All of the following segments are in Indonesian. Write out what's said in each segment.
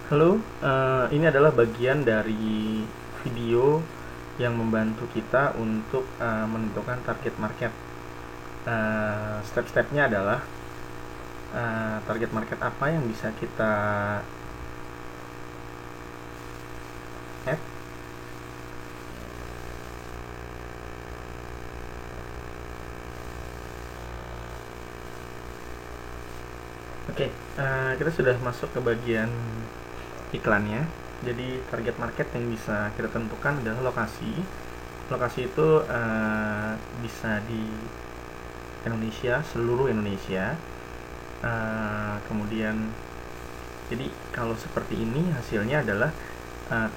Halo, ini adalah bagian dari video yang membantu kita untuk menentukan target market. Step-stepnya adalah target market apa yang bisa kita add. Oke, kita sudah masuk ke bagian iklannya. Jadi target market yang bisa kita tentukan adalah lokasi. Lokasi itu bisa di Indonesia, seluruh Indonesia. Kemudian jadi kalau seperti ini hasilnya adalah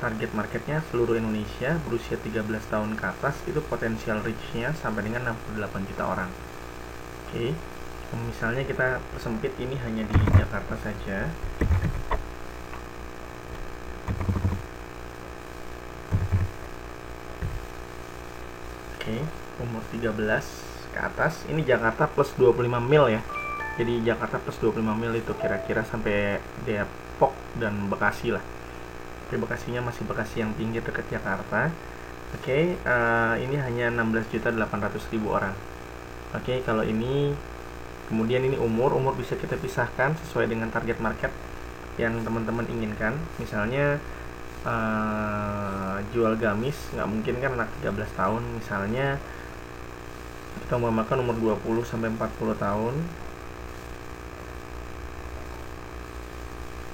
target marketnya seluruh Indonesia berusia 13 tahun ke atas, itu potensial reach-nya sampai dengan 68 juta orang. Oke, misalnya kita persempit ini hanya di Jakarta saja. Oke, umur 13 ke atas, ini Jakarta plus 25 mil ya. Jadi Jakarta plus 25 mil itu kira-kira sampai Depok dan Bekasi lah. Oke, Bekasinya masih Bekasi yang tinggi dekat Jakarta. Oke, ini hanya 16.800.000 orang. Oke, kalau ini, kemudian ini umur bisa kita pisahkan sesuai dengan target market yang teman-teman inginkan. Misalnya jual gamis, nggak mungkin kan anak 13 tahun. Misalnya kita umpamakan umur 20 sampai 40 tahun.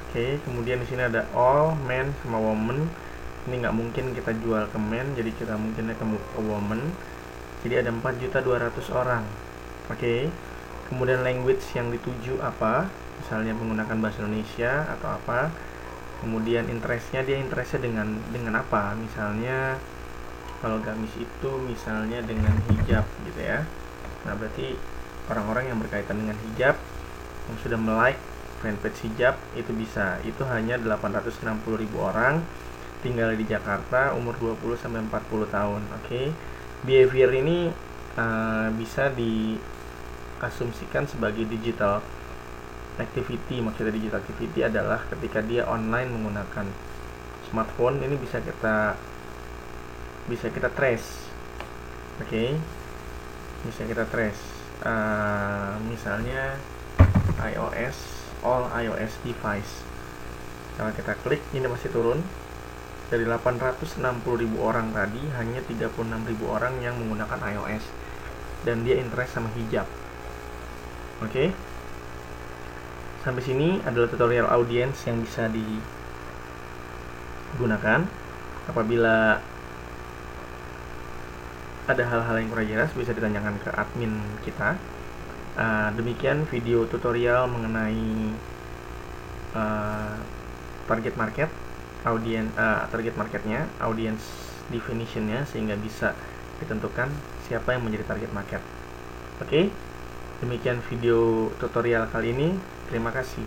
Oke, kemudian di sini ada all, men, sama woman. Ini nggak mungkin kita jual ke men, jadi kita mungkinnya ke woman. Jadi ada 4.200.000 orang. Oke, kemudian language yang dituju apa, misalnya menggunakan bahasa Indonesia atau apa. Kemudian interestnya, dia interestnya dengan apa, misalnya kalau gamis itu misalnya dengan hijab gitu ya. Nah, berarti orang-orang yang berkaitan dengan hijab yang sudah like fanpage hijab itu bisa, itu hanya 860.000 orang, tinggal di Jakarta, umur 20 sampai 40 tahun. Oke. Behavior ini bisa diasumsikan sebagai digital activity. Maksudnya digital activity adalah ketika dia online menggunakan smartphone, ini bisa kita trace. Oke. Bisa kita trace. Misalnya iOS, all iOS device. Kalau kita klik, ini masih turun. Dari 860.000 orang tadi, hanya 36.000 orang yang menggunakan iOS. Dan dia interest sama hijab. Oke. Sampai sini adalah tutorial audience yang bisa digunakan. Apabila ada hal-hal yang kurang jelas, bisa ditanyakan ke admin kita. Demikian video tutorial mengenai target market, target marketnya, audience definitionnya, sehingga bisa ditentukan siapa yang menjadi target market. Oke, demikian video tutorial kali ini. Terima kasih.